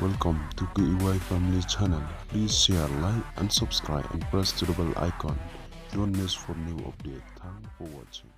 Welcome to K.E.Y family channel. Please share, like and subscribe and press the bell icon. Don't miss for new update. Thanks for watching.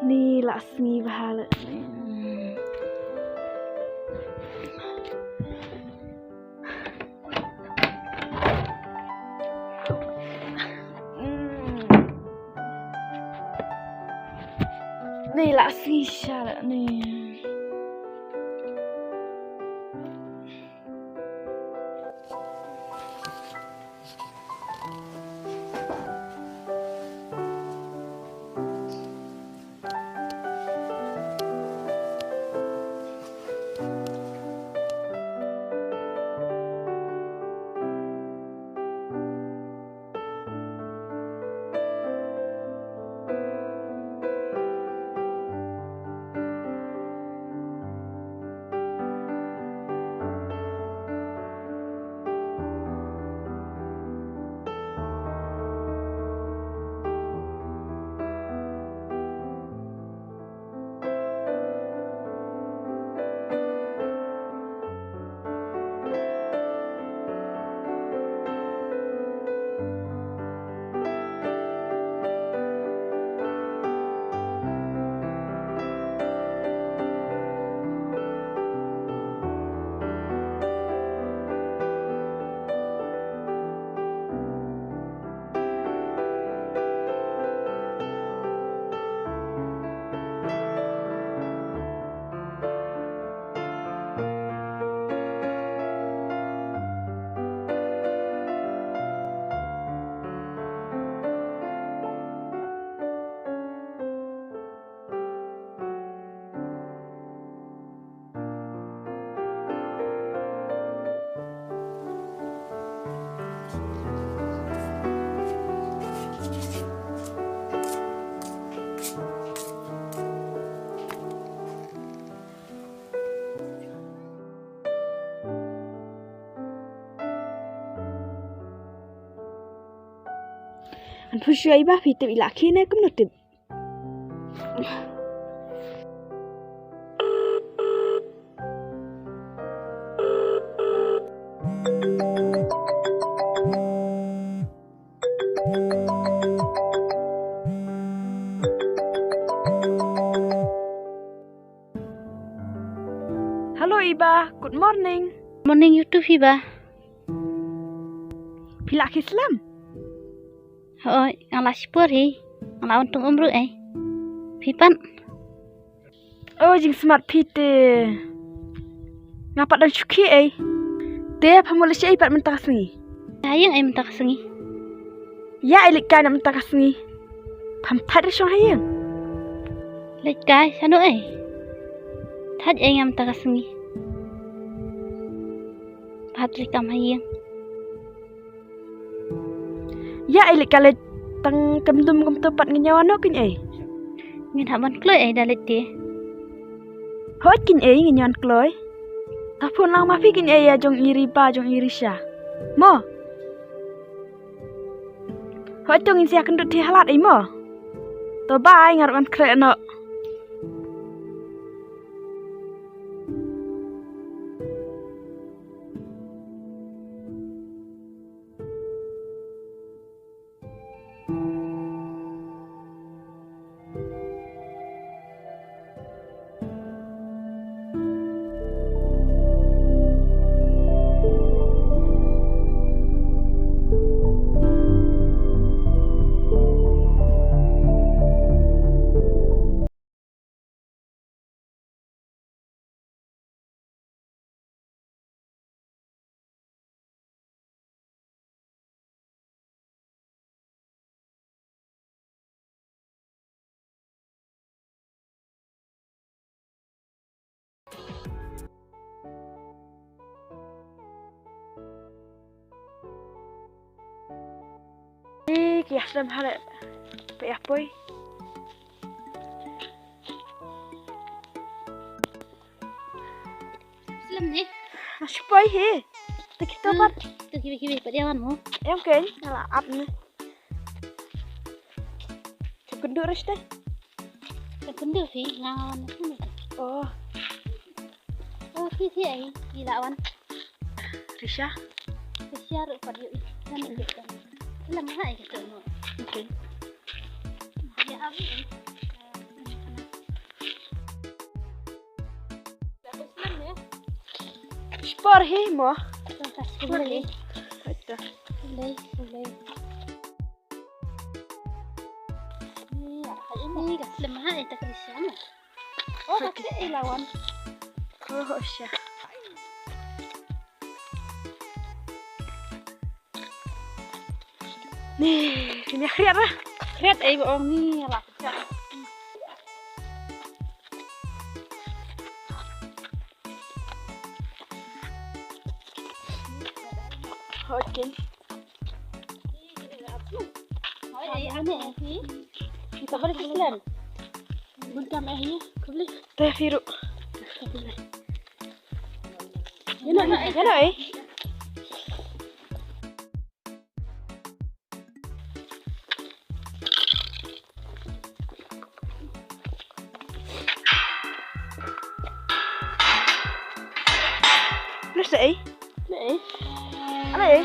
Ni laksmi bahala ni laksmi syarat ni. Anh phu shuh iaphi tip ila kine kum no tip. Hello Iba, good morning. Morning YouTube Iba. Pilak Islam. Oi, ngala sipur hi. Ngala untung umru Pipan. Oh, Jingsuk pite. Ngapak dan syuki Dia pamula syai pat mentah sengi. Hayang mentah sengi. Ya elik kan mentah sengi. Pampat de syong hayang. Lek kai sano Thad mentah sengi. Pat likam hayang. Ya elik kale tang kemdum pat ngenyawan no kin Ngin haban kloi dalit dia. Hot kin ngenyawan kloi. Tapun lang mafi kin ya jong iri pa jong iri sha. Mo. Hot tong insia kendut ti halat mo. To bai ngarap kan kre no. kia sem hale pe apoi. Phlim ni. Masih poi he. Kita pat. Tu kiwi pada awan mo. Em keng ala ap ni. Kundur reste. Kundur fi ngawan ni. Oh, Oh fi ai di lawan. Risha. Siar pada yuk kan ni kan. Phlim hai gitu mo. Okay. Ya abi. Phlim ni. Spor he mo. KhuBlei. Itu. KhuBlei. Ini kat Phlim hai tak kyrshan. Oh tak lawan. Oh, Syah. Nih, ini kriat lah. Kriat ai boong ni lah. Okay. Ai ane ni. Kita boleh Phlim. Bukan ai KhuBlei. Teh biru. Yana eh. Plus eh. Blei. Apa eh?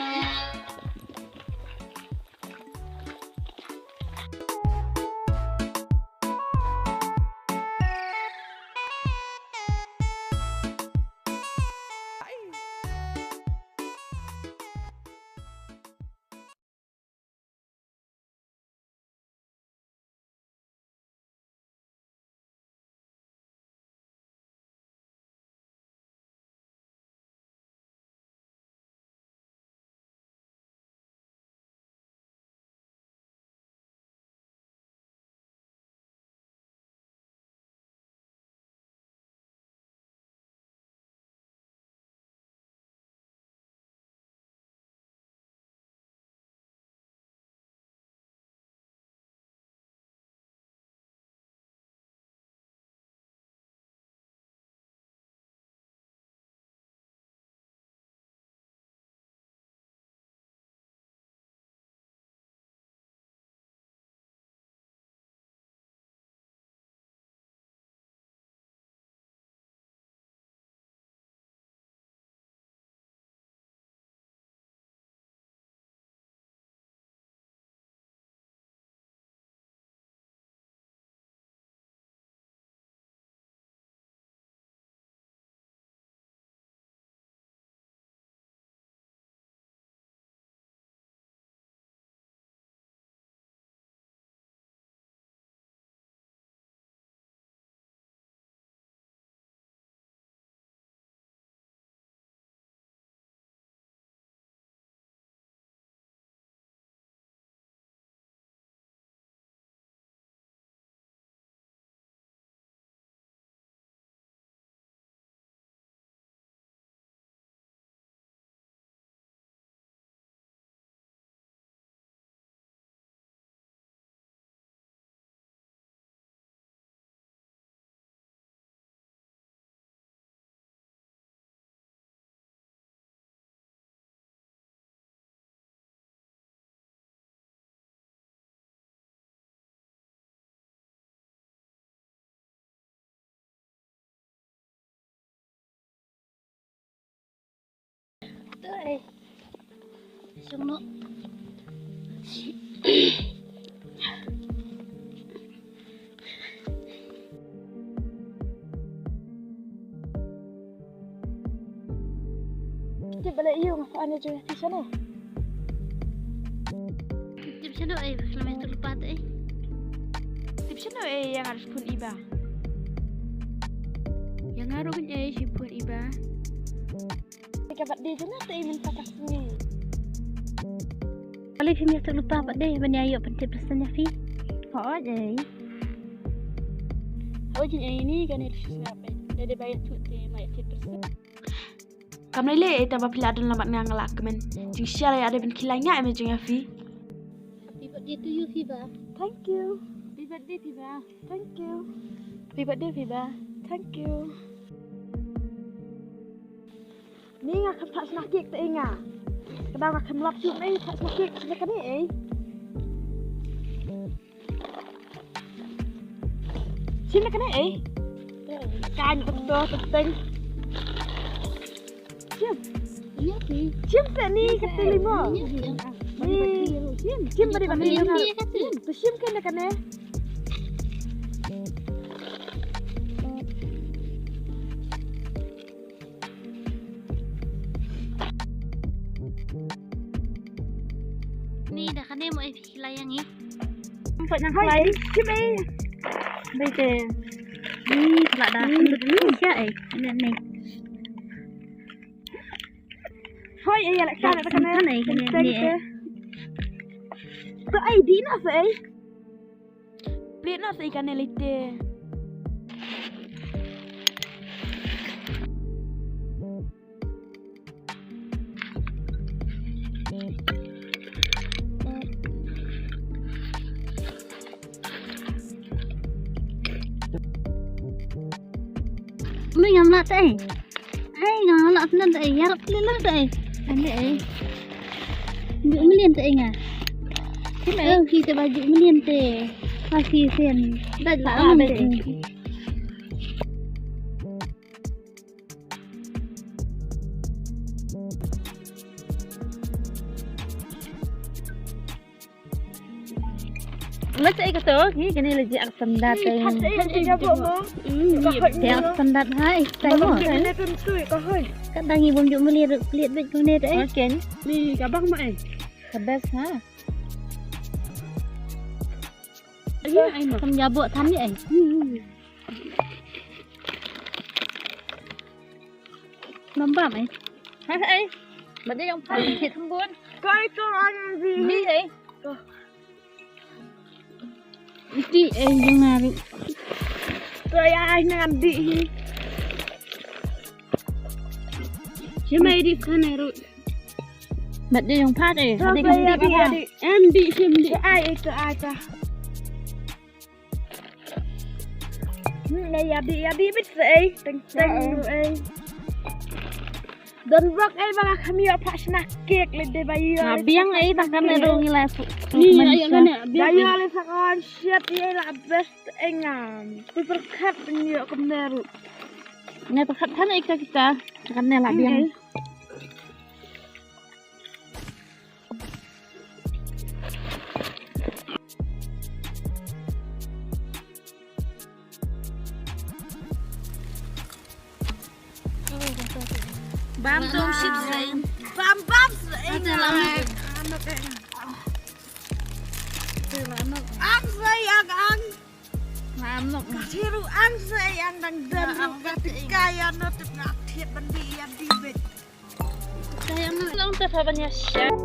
Đây. Xuống nữa. Kita balik you ane je di sana. Di sana Phlim terlepas Di sana yang harus pun iba. Yang harus si pun iba. Kabat dia je nak ingin pakas ni. Kalau Phlim terlepas pada dia bani ayo penting pesannya fi. Oh je. Oh je ini kan dia siapa? Dia bayar cuti mai 10%. Kamne le eta ba pila don lambat nang lak men. Jing sia ada ben kilanya me jing afi. Tapi birthday to you, Fiba. Thank you. Happy birthday, Fiba. Thank you. Happy birthday, Fiba. Thank you. Ni ngah kem tak senang kek tak ingat. Kadang ngah kem lap cuk ni tak senang kek macam ni. Sim macam ni. Kan betul penting. Sim. Iya, Fi. Sim tak ni kata lima. Ni. Sim beri bagi dengan. Tu sim kan ni. Ni dah kena mau layangi. Nampak yang lain. Sim ni. Baik deh. Ni pula dah Indonesia ni. Thôi ai lại sang cái này cái này. Tự ai đi nó vậy? Biết nó gì cái này lịch đề. Mình làm lại đây. Ai ngờ lại lên đây, yarap lên đây. Anh ấy Duk melian tak ingat. Kenapa kita baju melian teh? Kasih sen. Dah lama teh. Macam itu tu, kini lagi standar teh. Dia standar hai, tengok. Ini tentu kau hai. Kadang ibu juk melihat beg kene teh. Okey. Ni kabang mak Kabes ha. Ini ai mak. Kam jabuk tham ni ai. Nampak ai. Hai ai. Bade yang paling hit sembun. Kau orang gì? Ni ai. Mesti yang narik. Tôi ai làm đi. Chứ mày đi con này rồi. Bật đi trong phát này. Thôi bây giờ đi. Em đi xem đi. Ai cả. Đây đi biết gì. Tình rồi. Dan bak ai bang kami apa snack cake le de bayi. Biang ai takkan ada nilai. Ni ayo kan ya. Bayi ale sakawan siap ye la best engam. Berkat ni kemeru. Ni tak kan kita takkan lah biang. Bam dong ship say. Bam say. Ang say ang. Ngamuk. Thiru ang say ang dang dan ketika ya notip ngakhiet bandi yang dibet. Saya nak tak banyak share.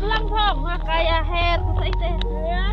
Phlim phong kayak hair saya ya.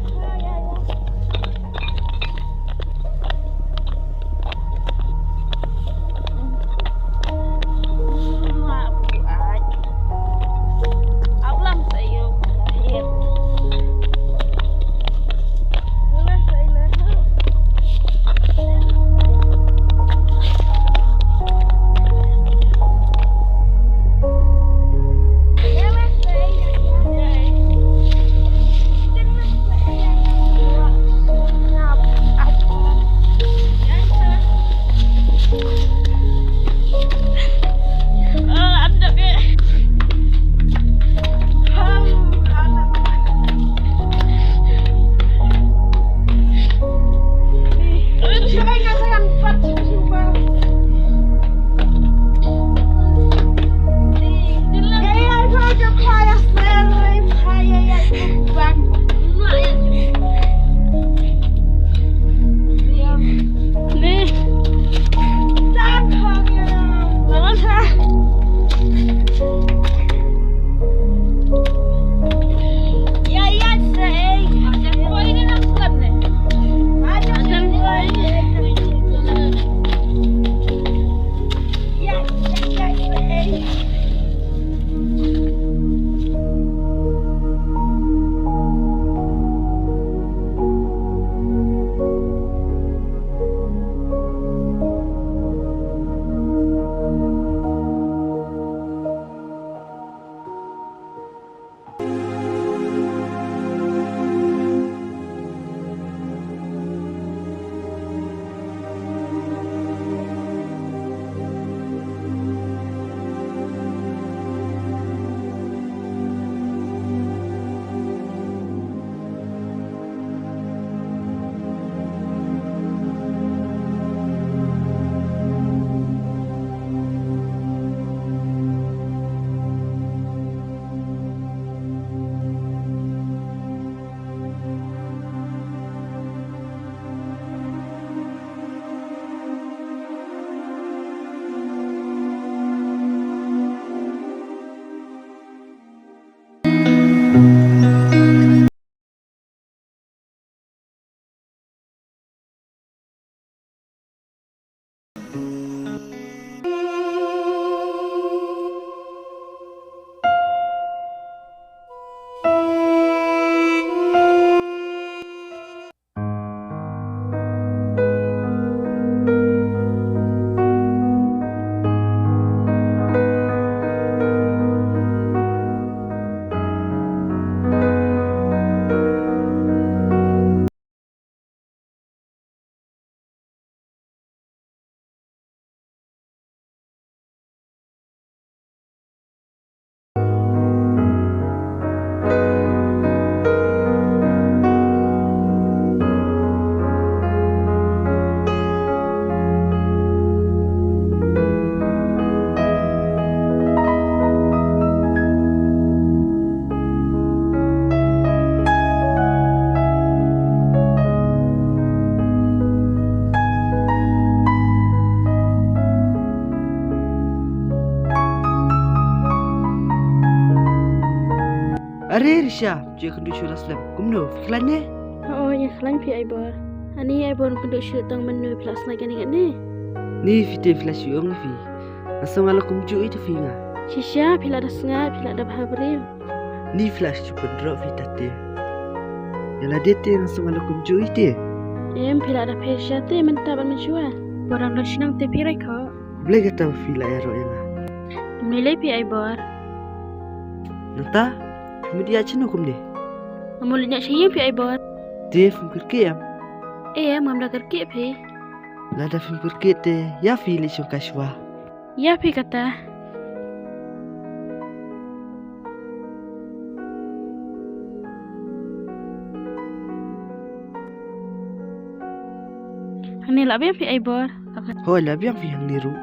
Are Risha, je kundu shula Phlim. Kumno, fiklan ne? Oh, ya khlan pi ai bor. Ani ai bor kundu shu tang menu plus na gani gani. Ni fite flash yung fi. Asong ala kumju itu fi nga. Shisha pila da snga pila da bhabri. Ni flash chupun drop fi tate. Yala dete asong ala kumju itu. Em pila da pesha te menta ban menjua. Borang da shinang te pirai kho. Blei kata fi la ero yang. Milai pi ai bor. Nata, kemudian cina kumne. Amulinya siya pi ai bor. Te film kerkiyam. Mam da kerki pi. Lada film kerkit te ya fi le shong kashwa. Ya pi kata. Hani labi pi ai bor. Ho labi yang fi hang niru.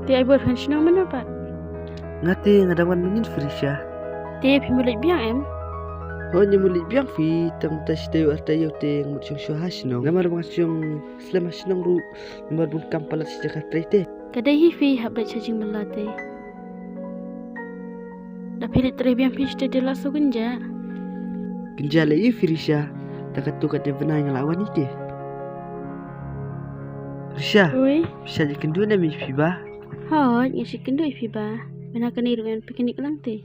Dia buat pensiun mana pak? Ngate ngadawan minin Frisha. Dia pimulik biang em. Hanya mulik biang fi tang tas tayo artayo te ngamut syong shuh hasnong. Namar mga syong Phlim hasnong ru namar bun kampalat si Jakarta te. Kadai hi fi hab dah cacing belate. Dah pilih terbiang fish te la so genja. Kenjala i fi Risha takat tu kat dia benai ngelawan ite. Risha, Oi, bisa je kendu na mi fi ba. hot ngasi kendo fi ba. Bena kan iru yang piknik lang te.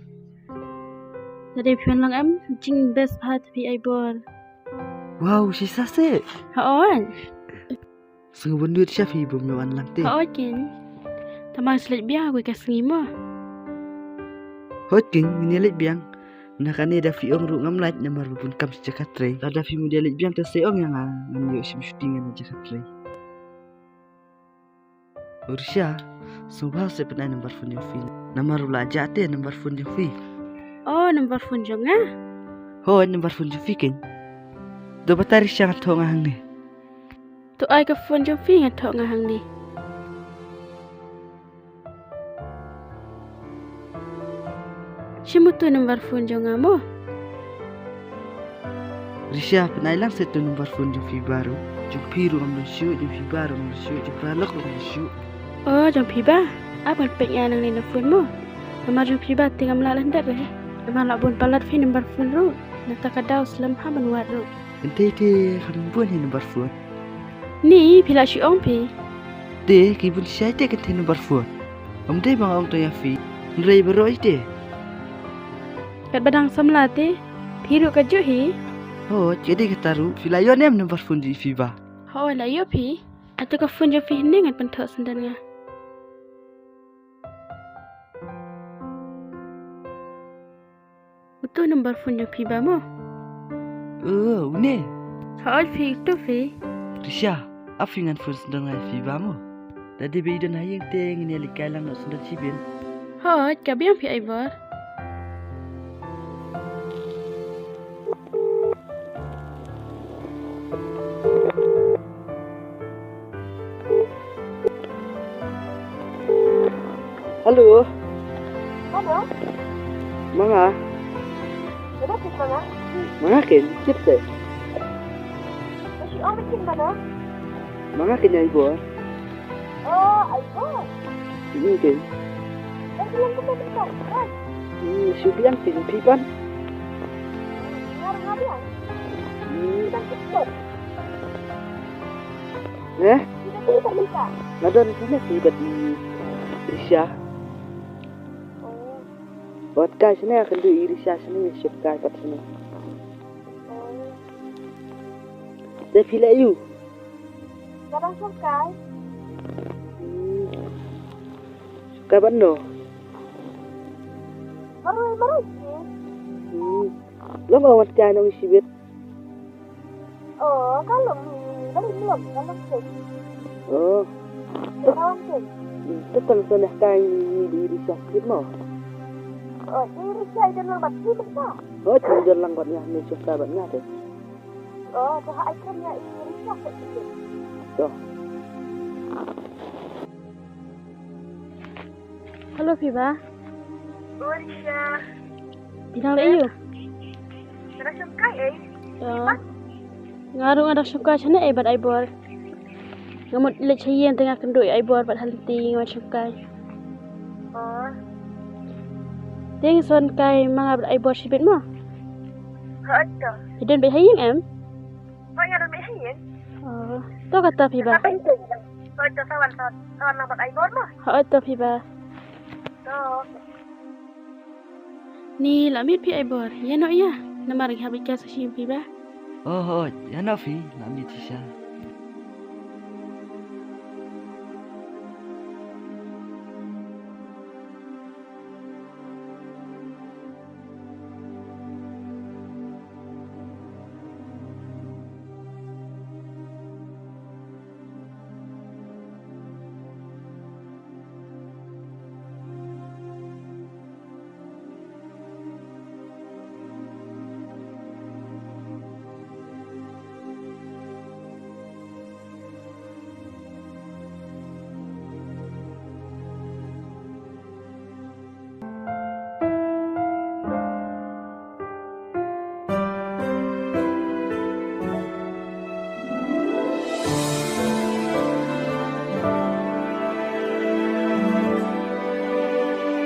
Tadi pian lang am jing best hat fi ai bor. Wow, si sase. Hot. Sungguh bendu Risha fi bum lawan lang te. Hot ken. Tamang selit biar gue kas ngimo. Hot king minyalit biang. Nakane da fi ong ru ngamlat namar bun kam si Jakarta. Ada fi mudalit biang ta se ong yang ngam yo sim shooting na Jakarta. Risha, subha se pernah nambar phone yang fi. Namar ula jate nambar phone yang fi. Oh, nombor phone jonga. Ho nambar phone yang fi ken. Do batari Risha ngatong hang ni. Tu ai ka phone jong fi ngatok ngahang ni. Simu tu nombor phone jonga mo. Risha pernah ilang se tu nambar phone yang fi baru. Jongphi ru ngam shuh yang fi baru ngam shuh jongpralok ngam shuh. Oh, jongphi ba. Apa peknya nang ni phone mo? Nomor jongphi ba tinggal melalan dak le. Nomor lak bun palat fi nombor phone ru. Nata kadau selam ha ban wat ru. Ente te kham bun ni nambar phone. Ni pila shi ong pi. De ki bun Risha te ken te nambar phone. De bang ong to yang fi. Nrei beroi te. Kat badang samlate. Piru ka juhi. Ho jadi kataru filayon em nambar phone di fi ba. Ho la yo pi. Atau ka phone jongphi ni ngat pentok sendan nga. Betul nombor phone jongphi ba mo? Une. Ho fi tu fi. Risha, afingan phone sedang ngai fi ba mo. Dadi be idon hayeng te ngini likai lang no sundan cibin. Ho ka biang pi ai bor. Halo. Halo, Manga. ada di mana? Manga ken cipte. Masih orang di mana? Manga ken nyai bor. Oh, ayo. Ini ken. Yang kita minta, kan? Syubiang pin pipan. Ngar ya? Kita kita kita minta. Ngadon sana si badi Risha. Oh, Buat kai sana akan du Risha sini syuk kai kat sana. oh. Saya pilih you. Kadang sukai. Suka bando. Baru sih. Lo mau macam nong sibit. Oh, kalau belum kalau sih. Oh, Kalau sih. tetap sana kai di Risha sibit mau. Oh, ini saya dan lambat sih besar. Oh, cuma jalan buatnya ni suka banyak deh. Oh, dah ikonnya ini siapa sih? Tuh. Halo Fiba. Oh, Risha. Bidang le you. Ada sukai Ya. Ngarung ada suka chana ai bad ai bor. Ngamut le chayen tengah kendoi ai bor bad hanti ngat sukai. Oh, Ting son kai manga bad ai bor sibit mo. ada. Idan be hayeng em. Oh, ya ada mesin. Oh, to kata Fiba. Apa itu? Oh, itu sawan lambat aibon mah. Ha to Fiba. Tuh. Ni lamit pi ai bor. Ya no ya. Namar habis kas sim Fiba. Oh, ya nafi, nami Risha.